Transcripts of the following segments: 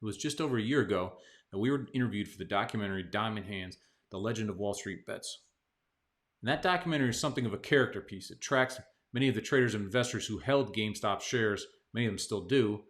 It was just over a year ago that we were interviewed for the documentary Diamond Hands, The Legend of WallStreetBets. And that documentary is something of a character piece. It tracks many of the traders and investors who held GameStop shares, many of them still do,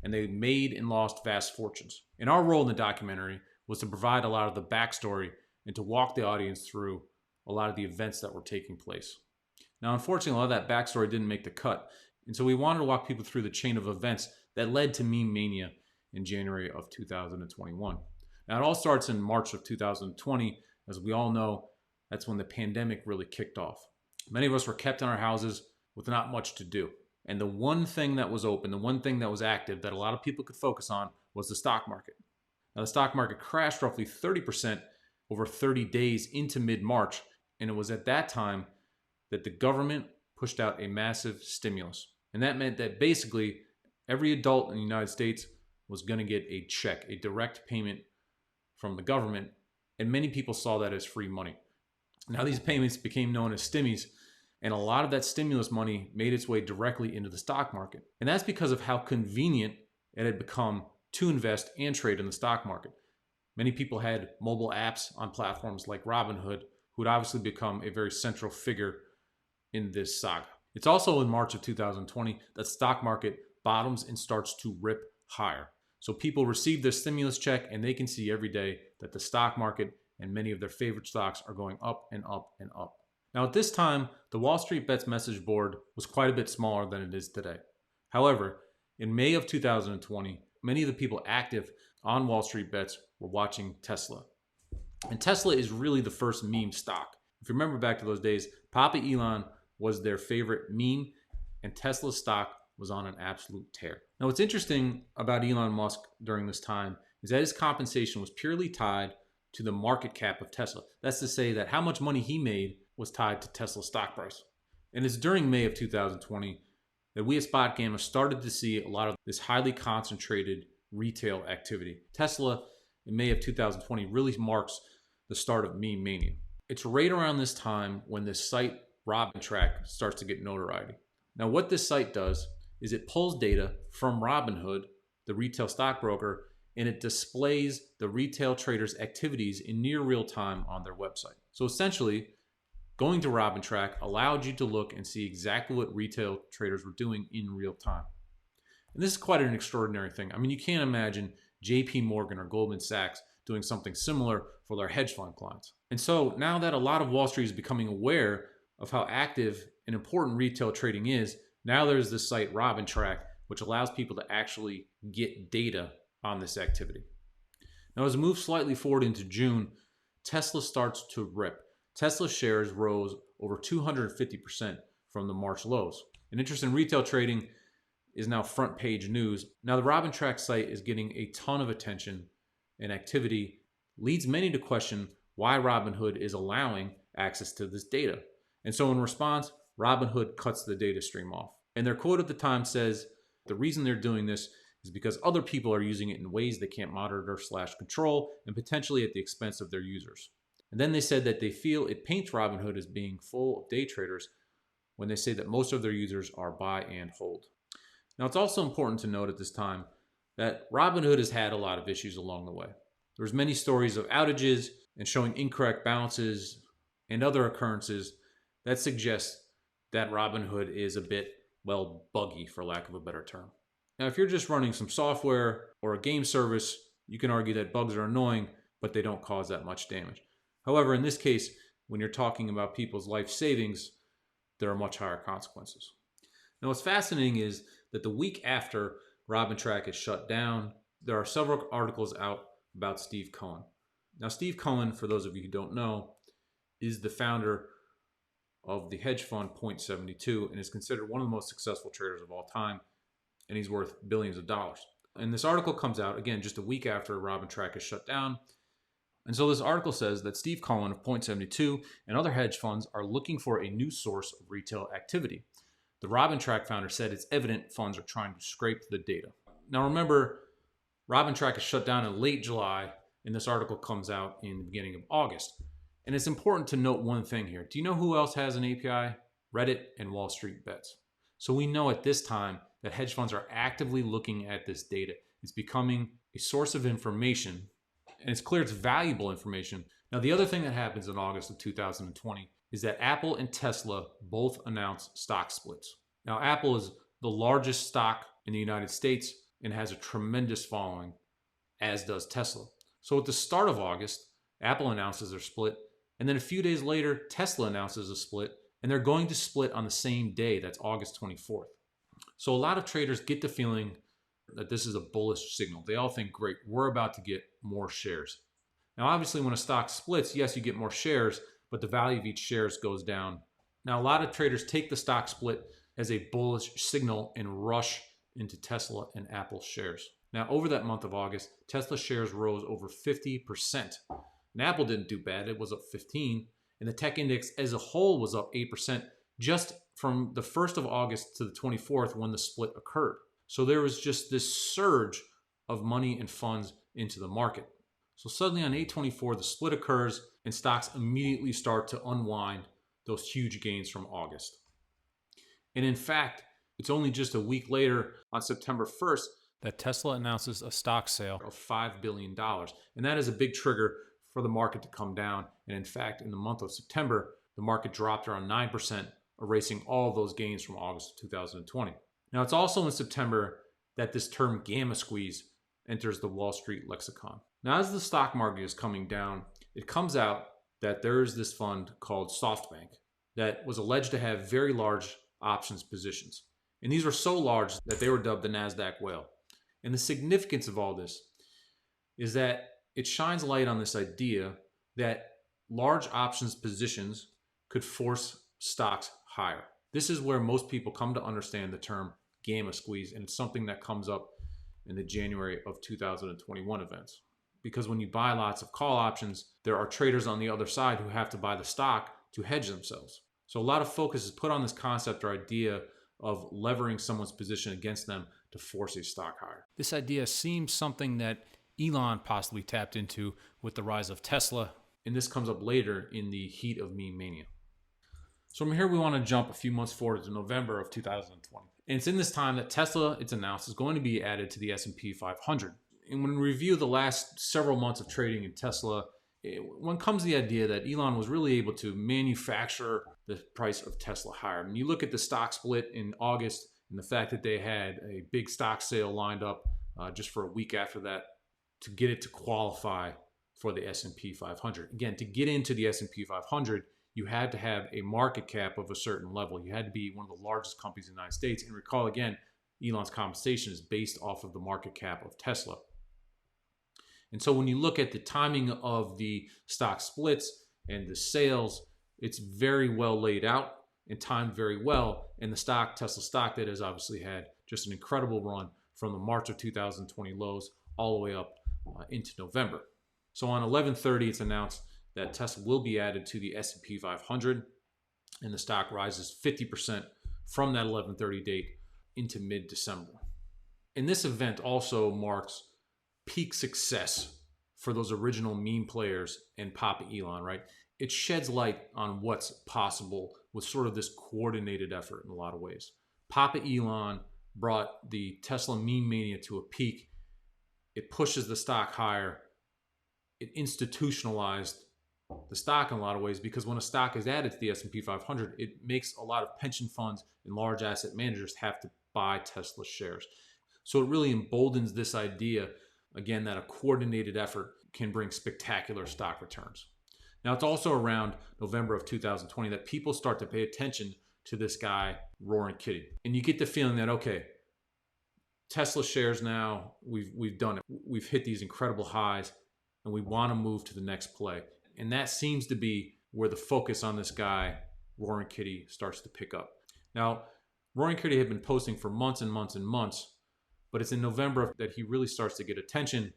and they made and lost vast fortunes. And our role in the documentary was to provide a lot of the backstory and to walk the audience through a lot of the events that were taking place. Now, unfortunately, a lot of that backstory didn't make the cut. And so we wanted to walk people through the chain of events that led to meme mania in January of 2021. Now, it all starts in March of 2020. As we all know, that's when the pandemic really kicked off. Many of us were kept in our houses with not much to do. And the one thing that was open, the one thing that was active that a lot of people could focus on was the stock market. Now, the stock market crashed roughly 30% over 30 days into mid-March. And it was at that time that the government pushed out a massive stimulus. And that meant that basically every adult in the United States was going to get a check, a direct payment from the government. And many people saw that as free money. Now these payments became known as stimmies, and a lot of that stimulus money made its way directly into the stock market. And that's because of how convenient it had become to invest and trade in the stock market. Many people had mobile apps on platforms like Robinhood, who would obviously become a very central figure in this saga. It's also in March of 2020 that the stock market bottoms and starts to rip higher. So people receive their stimulus check and they can see every day that the stock market and many of their favorite stocks are going up and up and up. Now at this time, the WallStreetBets message board was quite a bit smaller than it is today. However, in May of 2020, many of the people active on WallStreetBets were watching Tesla. And Tesla is really the first meme stock. If you remember back to those days, Papa Elon was their favorite meme, and Tesla stock was on an absolute tear. Now, what's interesting about Elon Musk during this time is that his compensation was purely tied to the market cap of Tesla. That's to say that how much money he made was tied to Tesla's stock price. And it's during May of 2020 that we at SpotGamma started to see a lot of this highly concentrated retail activity. Tesla in May of 2020 really marks the start of meme mania. It's right around this time when this site Robintrack starts to get notoriety. Now what this site does is it pulls data from Robinhood, the retail stockbroker, and it displays the retail traders' activities in near real time on their website. So essentially, going to Robintrack allowed you to look and see exactly what retail traders were doing in real time. And this is quite an extraordinary thing. I mean, you can't imagine JP Morgan or Goldman Sachs doing something similar for their hedge fund clients. And so now that a lot of Wall Street is becoming aware of how active and important retail trading is, now there's this site Robintrack, which allows people to actually get data on this activity. Now, as we move slightly forward into June, Tesla starts to rip. Tesla shares rose over 250% from the March lows. An interest in retail trading is now front page news. Now, the Robintrack site is getting a ton of attention, and activity leads many to question why Robinhood is allowing access to this data. And so in response, Robinhood cuts the data stream off. And their quote at the time says, the reason they're doing this is because other people are using it in ways they can't monitor/control and potentially at the expense of their users. And then they said that they feel it paints Robinhood as being full of day traders when they say that most of their users are buy and hold. Now, it's also important to note at this time that Robinhood has had a lot of issues along the way. There's many stories of outages and showing incorrect balances and other occurrences that suggest that Robinhood is a bit, well, buggy, for lack of a better term. Now, if you're just running some software or a game service, you can argue that bugs are annoying, but they don't cause that much damage. However, in this case, when you're talking about people's life savings, there are much higher consequences. Now, what's fascinating is that the week after Robintrack is shut down, there are several articles out about Steve Cohen. Now, Steve Cohen, for those of you who don't know, is the founder of the hedge fund Point72 and is considered one of the most successful traders of all time, and he's worth billions of dollars. And this article comes out, again, just a week after Robintrack is shut down. And so this article says that Steve Cohen of Point72 and other hedge funds are looking for a new source of retail activity. The Robintrack founder said it's evident funds are trying to scrape the data. Now remember, Robintrack is shut down in late July, and this article comes out in the beginning of August. And it's important to note one thing here. Do you know who else has an API? Reddit and WallStreetBets. So we know at this time that hedge funds are actively looking at this data. It's becoming a source of information, and it's clear it's valuable information. Now, the other thing that happens in August of 2020 is that Apple and Tesla both announce stock splits. Now, Apple is the largest stock in the United States and has a tremendous following, as does Tesla. So at the start of August, Apple announces their split, and then a few days later, Tesla announces a split, and they're going to split on the same day. That's August 24th. So a lot of traders get the feeling that this is a bullish signal. They all think, great, we're about to get more shares. Now, obviously, when a stock splits, yes, you get more shares, but the value of each shares goes down. Now, a lot of traders take the stock split as a bullish signal and rush into Tesla and Apple shares. Now, over that month of August, Tesla shares rose over 50%. And Apple didn't do bad. It was up 15%. And the tech index as a whole was up 8% just from the 1st of August to the 24th when the split occurred. So there was just this surge of money and funds into the market. So suddenly on 8/24, the split occurs and stocks immediately start to unwind those huge gains from August. And in fact, it's only just a week later on September 1st that Tesla announces a stock sale of $5 billion. And that is a big trigger for the market to come down. And in fact, in the month of September, the market dropped around 9%, erasing all of those gains from August of 2020. Now, it's also in September that this term gamma squeeze enters the Wall Street lexicon. Now, as the stock market is coming down, it comes out that there is this fund called SoftBank that was alleged to have very large options positions. And these were so large that they were dubbed the NASDAQ whale. And the significance of all this is that it shines light on this idea that large options positions could force stocks higher. This is where most people come to understand the term gamma squeeze, and it's something that comes up in the January of 2021 events. Because when you buy lots of call options, there are traders on the other side who have to buy the stock to hedge themselves. So a lot of focus is put on this concept or idea of levering someone's position against them to force a stock higher. This idea seems something that Elon possibly tapped into with the rise of Tesla, and this comes up later in the heat of meme mania. So from here, we want to jump a few months forward to November of 2020. And it's in this time that Tesla, it's announced, is going to be added to the S&P 500. And when we review the last several months of trading in Tesla, one comes the idea that Elon was really able to manufacture the price of Tesla higher. And you look at the stock split in August and the fact that they had a big stock sale lined up just for a week after that to get it to qualify for the S&P 500. Again, to get into the S&P 500, you had to have a market cap of a certain level. You had to be one of the largest companies in the United States. And recall again, Elon's compensation is based off of the market cap of Tesla. And so when you look at the timing of the stock splits and the sales, it's very well laid out and timed very well. And the stock, Tesla stock, that has obviously had just an incredible run from the March of 2020 lows all the way up into November. So on 11/30, it's announced that Tesla will be added to the S&P 500, and the stock rises 50% from that 11/30 date into mid-December. And this event also marks peak success for those original meme players and Papa Elon, right? It sheds light on what's possible with sort of this coordinated effort in a lot of ways. Papa Elon brought the Tesla meme mania to a peak. It pushes the stock higher. It institutionalized the stock in a lot of ways, because when a stock is added to the S&P 500, it makes a lot of pension funds and large asset managers have to buy Tesla shares. So it really emboldens this idea, again, that a coordinated effort can bring spectacular stock returns. Now, it's also around November of 2020 that people start to pay attention to this guy, Roaring Kitty. And you get the feeling that, okay, Tesla shares now, we've done it. We've hit these incredible highs, and we want to move to the next play. And that seems to be where the focus on this guy, Roaring Kitty, starts to pick up. Now, Roaring Kitty had been posting for months and months and months, but it's in November that he really starts to get attention.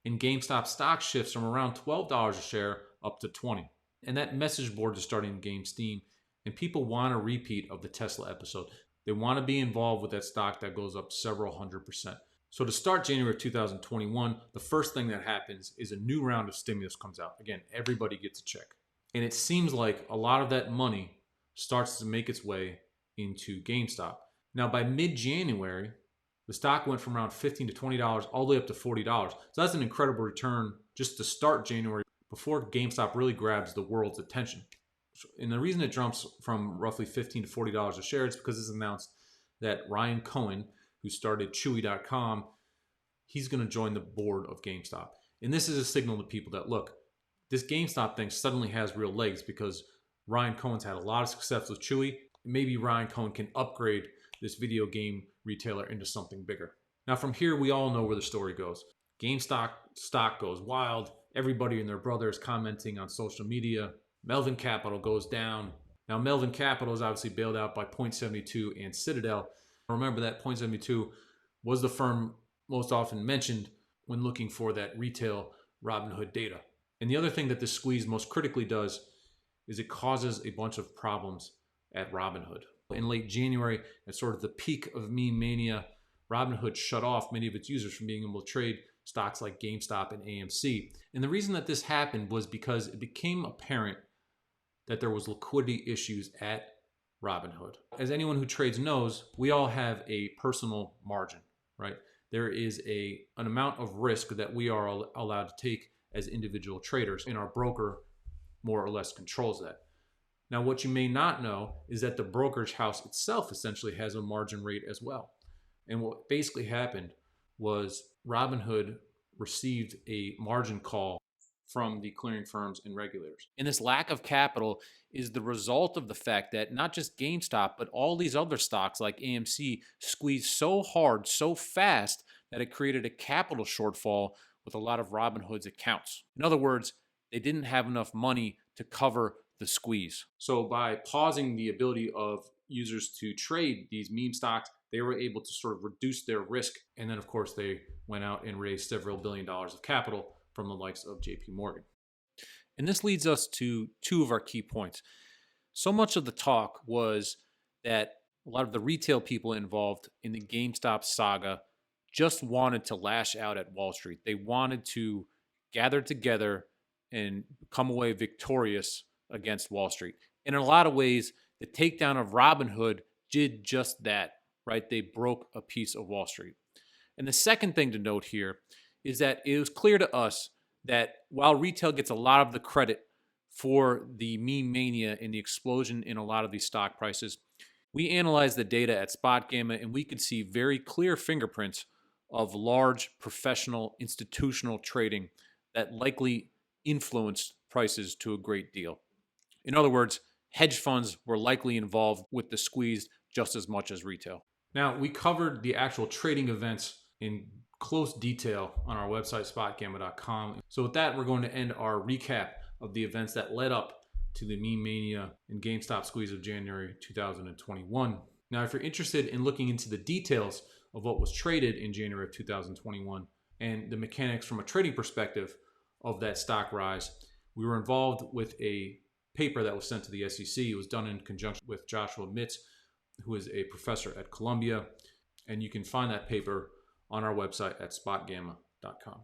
And GameStop stock shifts from around $12 a share up to $20. And that message board is starting to gain steam, and people want a repeat of the Tesla episode. They want to be involved with that stock that goes up several 100%. So to start January of 2021, the first thing that happens is a new round of stimulus comes out. Again, everybody gets a check. And it seems like a lot of that money starts to make its way into GameStop. Now, by mid-January, the stock went from around $15 to $20 all the way up to $40. So that's an incredible return just to start January before GameStop really grabs the world's attention. And the reason it jumps from roughly $15 to $40 a share is because it's announced that Ryan Cohen, who started Chewy.com, he's going to join the board of GameStop. And this is a signal to people that, look, this GameStop thing suddenly has real legs because Ryan Cohen's had a lot of success with Chewy. Maybe Ryan Cohen can upgrade this video game retailer into something bigger. Now from here, we all know where the story goes. GameStop stock goes wild. Everybody and their brother is commenting on social media. Melvin Capital goes down. Now Melvin Capital is obviously bailed out by Point72 and Citadel. Remember that Point72 was the firm most often mentioned when looking for that retail Robinhood data. And the other thing that this squeeze most critically does is it causes a bunch of problems at Robinhood. In late January, at sort of the peak of meme mania, Robinhood shut off many of its users from being able to trade stocks like GameStop and AMC. And the reason that this happened was because it became apparent that there was liquidity issues at Robinhood. As anyone who trades knows, we all have a personal margin, right? There is an amount of risk that we are allowed to take as individual traders, and our broker more or less controls that. Now, what you may not know is that the brokerage house itself essentially has a margin rate as well. And what basically happened was Robinhood received a margin call from the clearing firms and regulators. And this lack of capital is the result of the fact that not just GameStop, but all these other stocks like AMC squeezed so hard, so fast, that it created a capital shortfall with a lot of Robinhood's accounts. In other words, they didn't have enough money to cover the squeeze. So by pausing the ability of users to trade these meme stocks, they were able to sort of reduce their risk. And then, of course, they went out and raised several $billions of capital from the likes of JP Morgan. And this leads us to two of our key points. So much of the talk was that a lot of the retail people involved in the GameStop saga just wanted to lash out at Wall Street. They wanted to gather together and come away victorious against Wall Street. And in a lot of ways, the takedown of Robinhood did just that, right? They broke a piece of Wall Street. And the second thing to note here is that it was clear to us that while retail gets a lot of the credit for the meme mania and the explosion in a lot of these stock prices, we analyzed the data at SpotGamma and we could see very clear fingerprints of large professional institutional trading that likely influenced prices to a great deal. In other words, hedge funds were likely involved with the squeeze just as much as retail. Now, we covered the actual trading events in close detail on our website, SpotGamma.com. So with that, we're going to end our recap of the events that led up to the meme mania and GameStop squeeze of January 2021. Now, if you're interested in looking into the details of what was traded in January of 2021 and the mechanics from a trading perspective of that stock rise, we were involved with a paper that was sent to the SEC. It was done in conjunction with Joshua Mitz, who is a professor at Columbia. And you can find that paper on our website at SpotGamma.com.